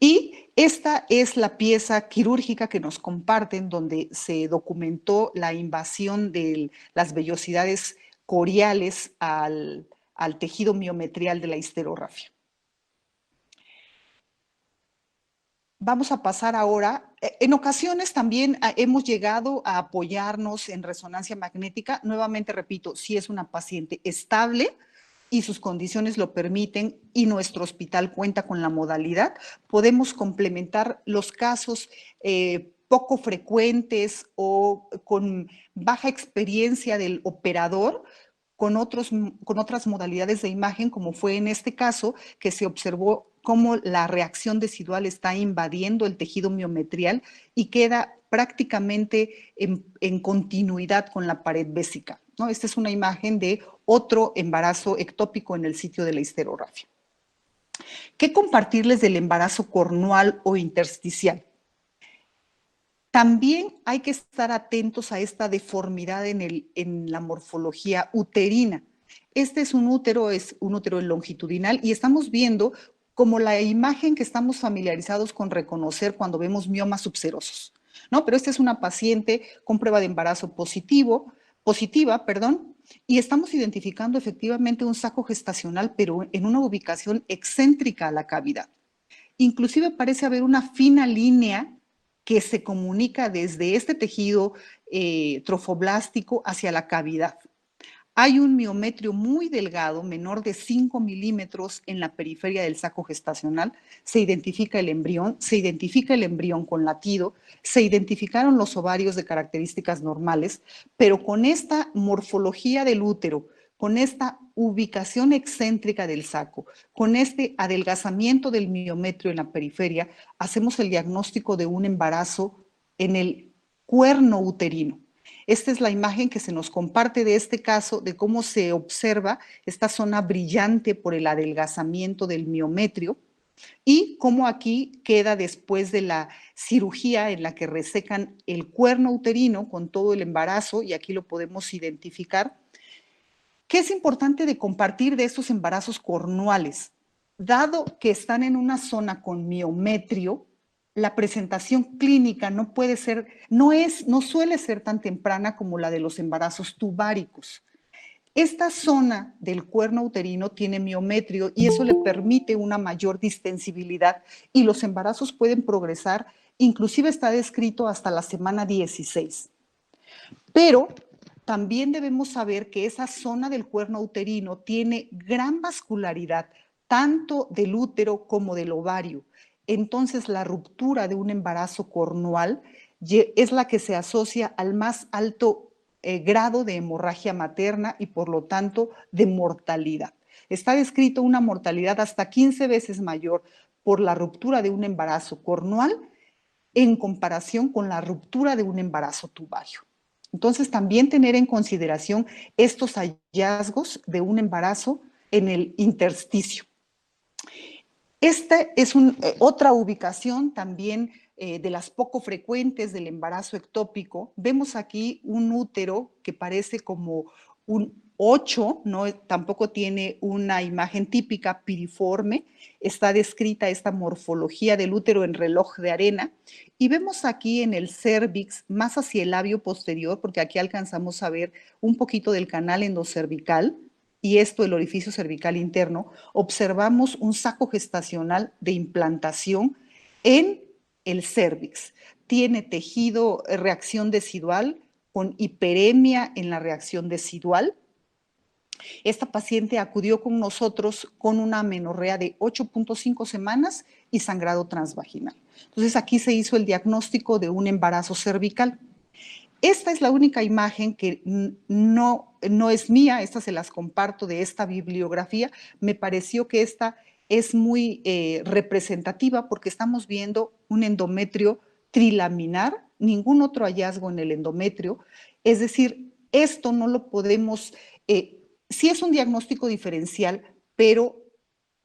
Y esta es la pieza quirúrgica que nos comparten, donde se documentó la invasión de las vellosidades coriales al tejido miometrial de la histerorrafia. Vamos a pasar ahora, en ocasiones también hemos llegado a apoyarnos en resonancia magnética. Nuevamente repito, si es una paciente estable y sus condiciones lo permiten y nuestro hospital cuenta con la modalidad, podemos complementar los casos poco frecuentes o con baja experiencia del operador con otras modalidades de imagen, como fue en este caso, que se observó cómo la reacción decidual está invadiendo el tejido miometrial y queda prácticamente en continuidad con la pared vésica, ¿no? Esta es una imagen de otro embarazo ectópico en el sitio de la histerorrafia. ¿Qué compartirles del embarazo cornual o intersticial? También hay que estar atentos a esta deformidad en la morfología uterina. Este es un útero longitudinal y estamos viendo como la imagen que estamos familiarizados con reconocer cuando vemos miomas subserosos, ¿no? Pero esta es una paciente con prueba de embarazo positiva, y estamos identificando efectivamente un saco gestacional, pero en una ubicación excéntrica a la cavidad. Inclusive parece haber una fina línea que se comunica desde este tejido trofoblástico hacia la cavidad. Hay un miometrio muy delgado, menor de 5 milímetros en la periferia del saco gestacional. Se identifica el embrión con latido, se identificaron los ovarios de características normales, pero con esta morfología del útero, con esta ubicación excéntrica del saco, con este adelgazamiento del miometrio en la periferia, hacemos el diagnóstico de un embarazo en el cuerno uterino. Esta es la imagen que se nos comparte de este caso, de cómo se observa esta zona brillante por el adelgazamiento del miometrio y cómo aquí queda después de la cirugía en la que resecan el cuerno uterino con todo el embarazo, y aquí lo podemos identificar. ¿Qué es importante de compartir de estos embarazos cornuales? Dado que están en una zona con miometrio, la presentación clínica no suele ser tan temprana como la de los embarazos tubáricos. Esta zona del cuerno uterino tiene miometrio y eso le permite una mayor distensibilidad y los embarazos pueden progresar, inclusive está descrito hasta la semana 16. Pero también debemos saber que esa zona del cuerno uterino tiene gran vascularidad, tanto del útero como del ovario. Entonces, la ruptura de un embarazo cornual es la que se asocia al más alto grado de hemorragia materna y, por lo tanto, de mortalidad. Está descrito una mortalidad hasta 15 veces mayor por la ruptura de un embarazo cornual en comparación con la ruptura de un embarazo tubario. Entonces, también tener en consideración estos hallazgos de un embarazo en el intersticio. Esta es otra ubicación también de las poco frecuentes del embarazo ectópico. Vemos aquí un útero que parece como 8, no, tampoco tiene una imagen típica piriforme, está descrita esta morfología del útero en reloj de arena y vemos aquí en el cérvix, más hacia el labio posterior, porque aquí alcanzamos a ver un poquito del canal endocervical y esto el orificio cervical interno, observamos un saco gestacional de implantación en el cérvix. Tiene tejido, reacción decidual con hiperemia en la reacción decidual. Esta paciente acudió con nosotros con una amenorrea de 8.5 semanas y sangrado transvaginal. Entonces aquí se hizo el diagnóstico de un embarazo cervical. Esta es la única imagen que no es mía, estas se las comparto de esta bibliografía. Me pareció que esta es muy representativa porque estamos viendo un endometrio trilaminar, ningún otro hallazgo en el endometrio. Es decir, esto no lo podemos, sí es un diagnóstico diferencial, pero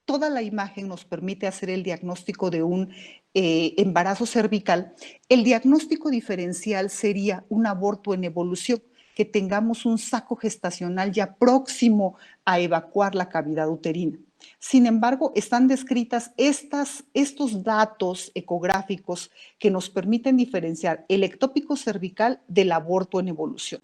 toda la imagen nos permite hacer el diagnóstico de un embarazo cervical. El diagnóstico diferencial sería un aborto en evolución, que tengamos un saco gestacional ya próximo a evacuar la cavidad uterina. Sin embargo, están descritas estos datos ecográficos que nos permiten diferenciar el ectópico cervical del aborto en evolución.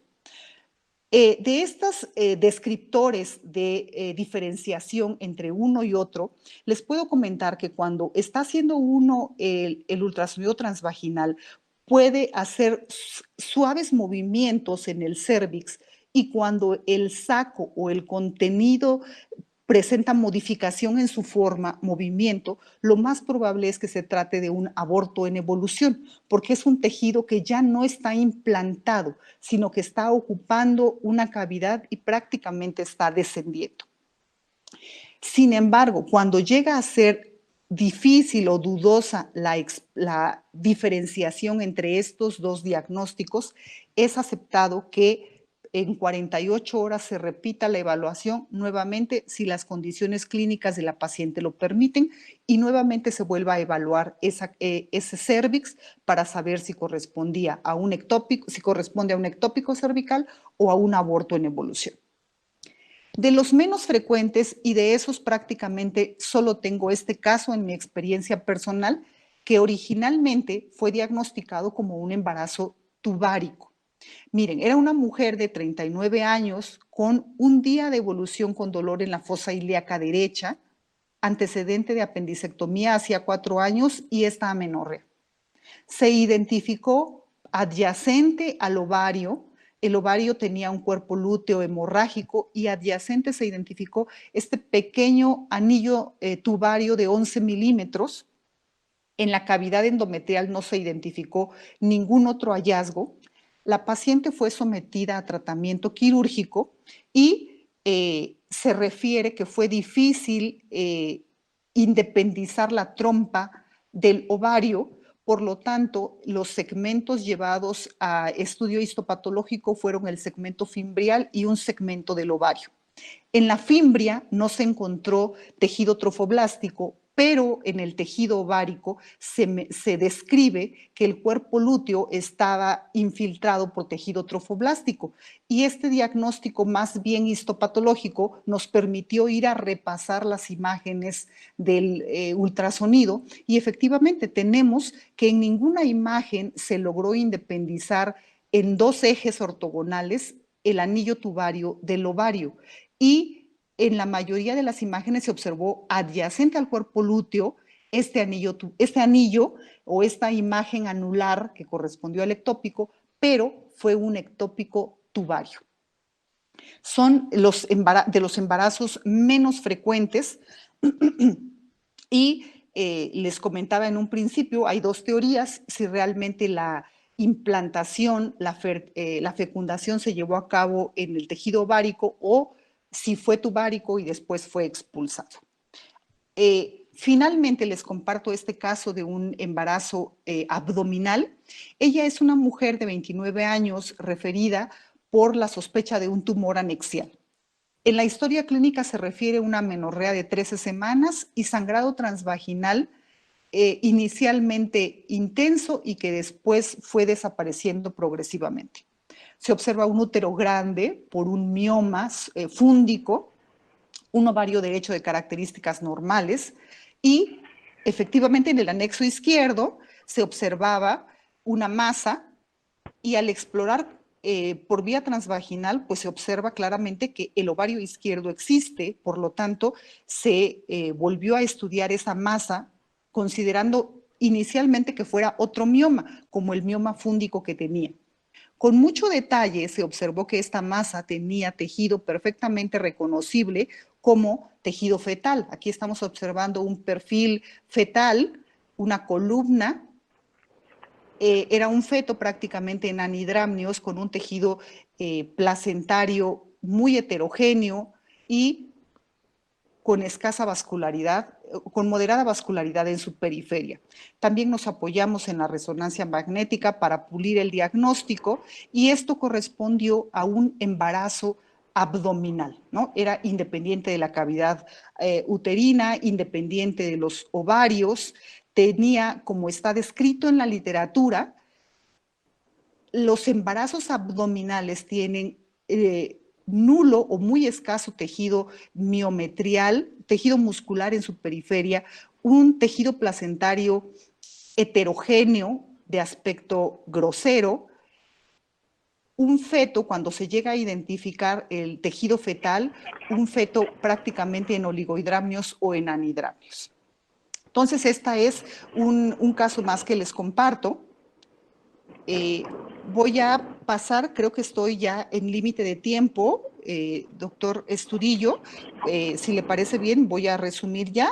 De estos descriptores de diferenciación entre uno y otro, les puedo comentar que cuando está haciendo uno el ultrasonido transvaginal, puede hacer suaves movimientos en el cérvix y cuando el saco o el contenido presenta modificación en su forma, movimiento, lo más probable es que se trate de un aborto en evolución, porque es un tejido que ya no está implantado, sino que está ocupando una cavidad y prácticamente está descendiendo. Sin embargo, cuando llega a ser difícil o dudosa la diferenciación entre estos dos diagnósticos, es aceptado que en 48 horas se repita la evaluación nuevamente si las condiciones clínicas de la paciente lo permiten y nuevamente se vuelva a evaluar ese cérvix para saber si correspondía a un ectópico, si corresponde a un ectópico cervical o a un aborto en evolución. De los menos frecuentes, y de esos prácticamente solo tengo este caso en mi experiencia personal, que originalmente fue diagnosticado como un embarazo tubárico. Miren, era una mujer de 39 años con un día de evolución con dolor en la fosa ilíaca derecha, antecedente de apendicectomía hacía 4 años y esta amenorrea. Se identificó adyacente al ovario, el ovario tenía un cuerpo lúteo hemorrágico y adyacente se identificó este pequeño anillo tubario de 11 milímetros. En la cavidad endometrial no se identificó ningún otro hallazgo. La paciente fue sometida a tratamiento quirúrgico y se refiere que fue difícil independizar la trompa del ovario, por lo tanto, los segmentos llevados a estudio histopatológico fueron el segmento fimbrial y un segmento del ovario. En la fimbria no se encontró tejido trofoblástico, pero en el tejido ovárico se describe que el cuerpo lúteo estaba infiltrado por tejido trofoblástico y este diagnóstico más bien histopatológico nos permitió ir a repasar las imágenes del ultrasonido y efectivamente tenemos que en ninguna imagen se logró independizar en dos ejes ortogonales el anillo tubario del ovario y en la mayoría de las imágenes se observó adyacente al cuerpo lúteo este anillo o esta imagen anular que correspondió al ectópico, pero fue un ectópico tubario. Son de los embarazos menos frecuentes y les comentaba en un principio, hay dos teorías, si realmente la implantación, la fecundación se llevó a cabo en el tejido ovárico o si fue tubárico y después fue expulsado. Finalmente les comparto este caso de un embarazo abdominal. Ella es una mujer de 29 años referida por la sospecha de un tumor anexial. En la historia clínica se refiere a una amenorrea de 13 semanas y sangrado transvaginal inicialmente intenso y que después fue desapareciendo progresivamente. se observa un útero grande por un mioma fúndico, un ovario derecho de características normales y efectivamente en el anexo izquierdo se observaba una masa y al explorar por vía transvaginal, pues se observa claramente que el ovario izquierdo existe, por lo tanto, se volvió a estudiar esa masa considerando inicialmente que fuera otro mioma, como el mioma fúndico que tenía. Con mucho detalle se observó que esta masa tenía tejido perfectamente reconocible como tejido fetal. Aquí estamos observando un perfil fetal, una columna. Era un feto prácticamente en anidramnios con un tejido placentario muy heterogéneo y con escasa vascularidad, con moderada vascularidad en su periferia. También nos apoyamos en la resonancia magnética para pulir el diagnóstico y esto correspondió a un embarazo abdominal, ¿no? Era independiente de la cavidad uterina, independiente de los ovarios, tenía, como está descrito en la literatura, los embarazos abdominales tienen nulo o muy escaso tejido miometrial, tejido muscular en su periferia, un tejido placentario heterogéneo de aspecto grosero, un feto, cuando se llega a identificar el tejido fetal, un feto prácticamente en oligohidramnios o en anidramnios. Entonces, este es un caso más que les comparto. Voy a pasar, creo que estoy ya en límite de tiempo, doctor Estudillo, si le parece bien, voy a resumir ya.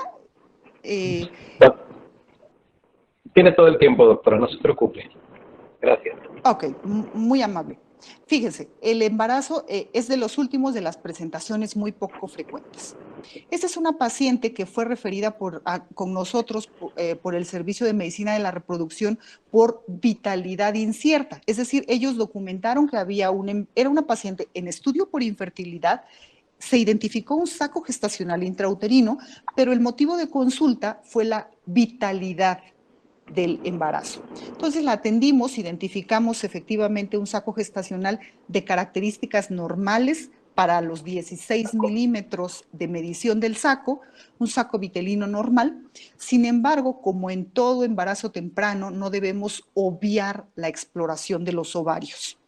Tiene todo el tiempo, doctora, no se preocupe. Gracias. Ok, muy amable. Fíjense, el embarazo es de los últimos de las presentaciones muy poco frecuentes. Esta es una paciente que fue referida con nosotros por el Servicio de Medicina de la Reproducción por vitalidad incierta. Es decir, ellos documentaron que era una paciente en estudio por infertilidad, se identificó un saco gestacional intrauterino, pero el motivo de consulta fue la vitalidad del embarazo. Entonces la atendimos, identificamos efectivamente un saco gestacional de características normales para los 16 milímetros de medición del saco, un saco vitelino normal. Sin embargo, como en todo embarazo temprano, no debemos obviar la exploración de los ovarios.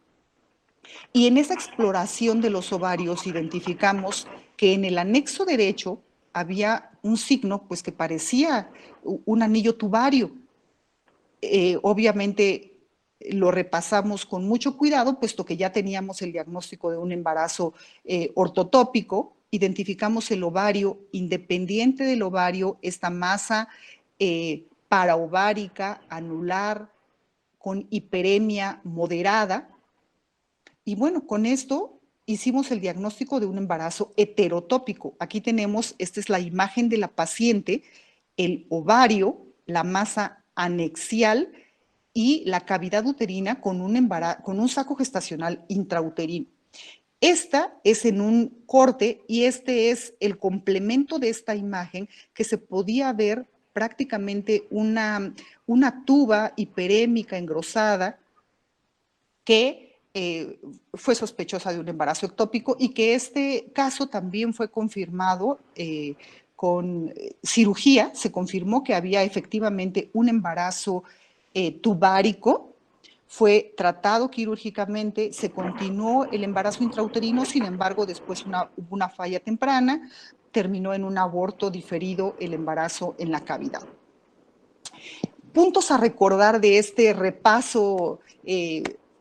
Y en esa exploración de los ovarios identificamos que en el anexo derecho había un signo pues, que parecía un anillo tubario. Obviamente lo repasamos con mucho cuidado, puesto que ya teníamos el diagnóstico de un embarazo ortotópico, identificamos el ovario, independiente del ovario, esta masa paraovárica, anular, con hiperemia moderada, y bueno, con esto hicimos el diagnóstico de un embarazo heterotópico. Aquí tenemos, esta es la imagen de la paciente, el ovario, la masa anexial y la cavidad uterina con un saco gestacional intrauterino. Esta es en un corte y este es el complemento de esta imagen que se podía ver prácticamente una tuba hiperémica engrosada que fue sospechosa de un embarazo ectópico y que este caso también fue confirmado con cirugía, se confirmó que había efectivamente un embarazo tubárico, fue tratado quirúrgicamente, se continuó el embarazo intrauterino, sin embargo, después hubo una falla temprana, terminó en un aborto diferido el embarazo en la cavidad. Puntos a recordar de este repaso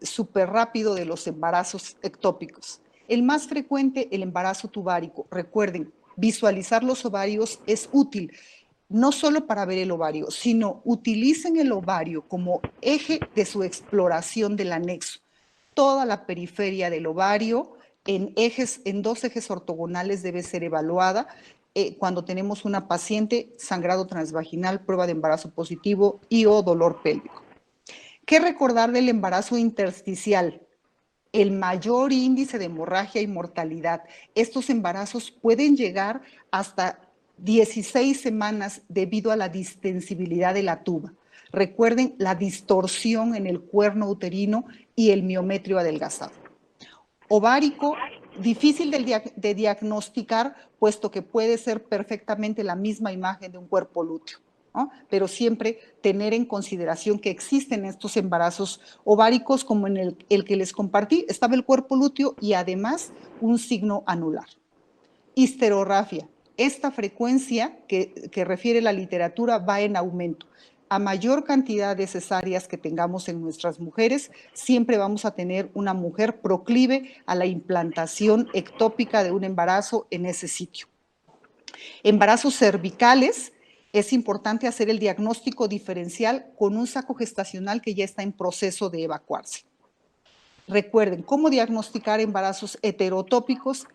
súper rápido de los embarazos ectópicos. El más frecuente, el embarazo tubárico. Recuerden, visualizar los ovarios es útil, no solo para ver el ovario, sino utilicen el ovario como eje de su exploración del anexo. Toda la periferia del ovario en dos ejes ortogonales debe ser evaluada cuando tenemos una paciente, sangrado transvaginal, prueba de embarazo positivo y o dolor pélvico. ¿Qué recordar del embarazo intersticial? El mayor índice de hemorragia y mortalidad. Estos embarazos pueden llegar hasta 16 semanas debido a la distensibilidad de la tuba. Recuerden la distorsión en el cuerno uterino y el miometrio adelgazado. Ovárico, difícil de diagnosticar, puesto que puede ser perfectamente la misma imagen de un cuerpo lúteo, ¿no? Pero siempre tener en consideración que existen estos embarazos ováricos, como en el que les compartí, estaba el cuerpo lúteo y además un signo anular. Histerorrafia. Esta frecuencia que refiere la literatura va en aumento. A mayor cantidad de cesáreas que tengamos en nuestras mujeres, siempre vamos a tener una mujer proclive a la implantación ectópica de un embarazo en ese sitio. Embarazos cervicales, es importante hacer el diagnóstico diferencial con un saco gestacional que ya está en proceso de evacuarse. Recuerden, ¿cómo diagnosticar embarazos heterotópicos?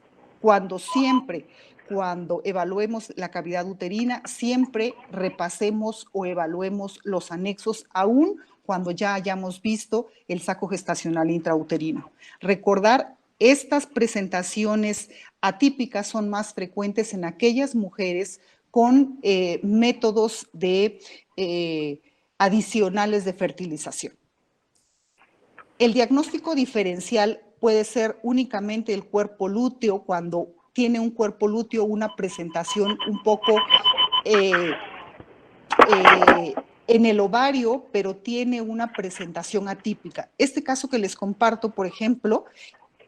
Cuando evaluemos la cavidad uterina, siempre repasemos o evaluemos los anexos, aún cuando ya hayamos visto el saco gestacional intrauterino. Recordar, estas presentaciones atípicas son más frecuentes en aquellas mujeres con métodos adicionales de fertilización. El diagnóstico diferencial puede ser únicamente el cuerpo lúteo, cuando tiene un cuerpo lúteo una presentación un poco en el ovario, pero tiene una presentación atípica. Este caso que les comparto, por ejemplo,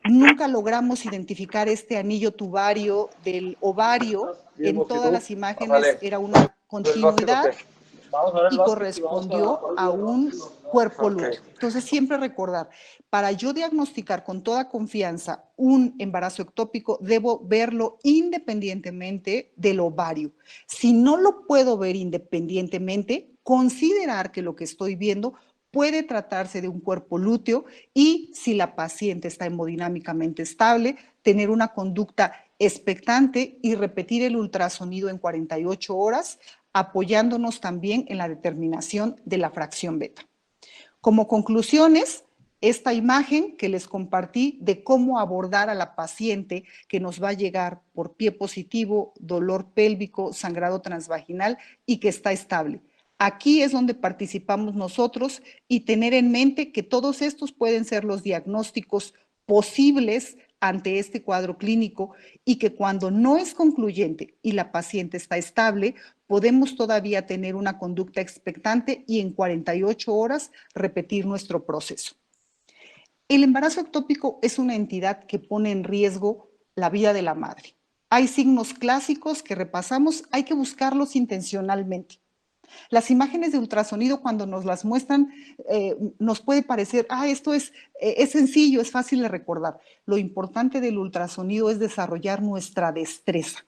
nunca logramos identificar este anillo tubario del ovario. En todas las imágenes era una continuidad y correspondió a un cuerpo lúteo. Entonces, siempre recordar, para yo diagnosticar con toda confianza un embarazo ectópico, debo verlo independientemente del ovario. Si no lo puedo ver independientemente, considerar que lo que estoy viendo puede tratarse de un cuerpo lúteo y, si la paciente está hemodinámicamente estable, tener una conducta expectante y repetir el ultrasonido en 48 horas, apoyándonos también en la determinación de la fracción beta. Como conclusiones, esta imagen que les compartí de cómo abordar a la paciente que nos va a llegar por pie positivo, dolor pélvico, sangrado transvaginal y que está estable. Aquí es donde participamos nosotros y tener en mente que todos estos pueden ser los diagnósticos posibles ante este cuadro clínico y que cuando no es concluyente y la paciente está estable, podemos todavía tener una conducta expectante y en 48 horas repetir nuestro proceso. El embarazo ectópico es una entidad que pone en riesgo la vida de la madre. Hay signos clásicos que repasamos, hay que buscarlos intencionalmente. Las imágenes de ultrasonido, cuando nos las muestran, nos puede parecer, esto es sencillo, es fácil de recordar. Lo importante del ultrasonido es desarrollar nuestra destreza.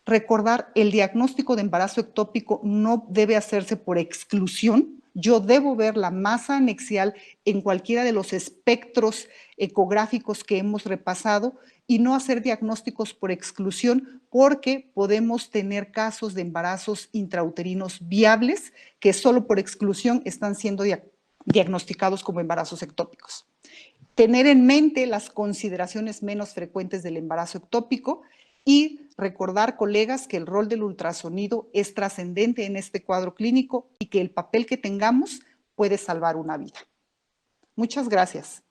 Recordar, el diagnóstico de embarazo ectópico no debe hacerse por exclusión. Yo debo ver la masa anexial en cualquiera de los espectros ecográficos que hemos repasado y no hacer diagnósticos por exclusión, porque podemos tener casos de embarazos intrauterinos viables que solo por exclusión están siendo diagnosticados como embarazos ectópicos. Tener en mente las consideraciones menos frecuentes del embarazo ectópico y recordar, colegas, que el rol del ultrasonido es trascendente en este cuadro clínico y que el papel que tengamos puede salvar una vida. Muchas gracias.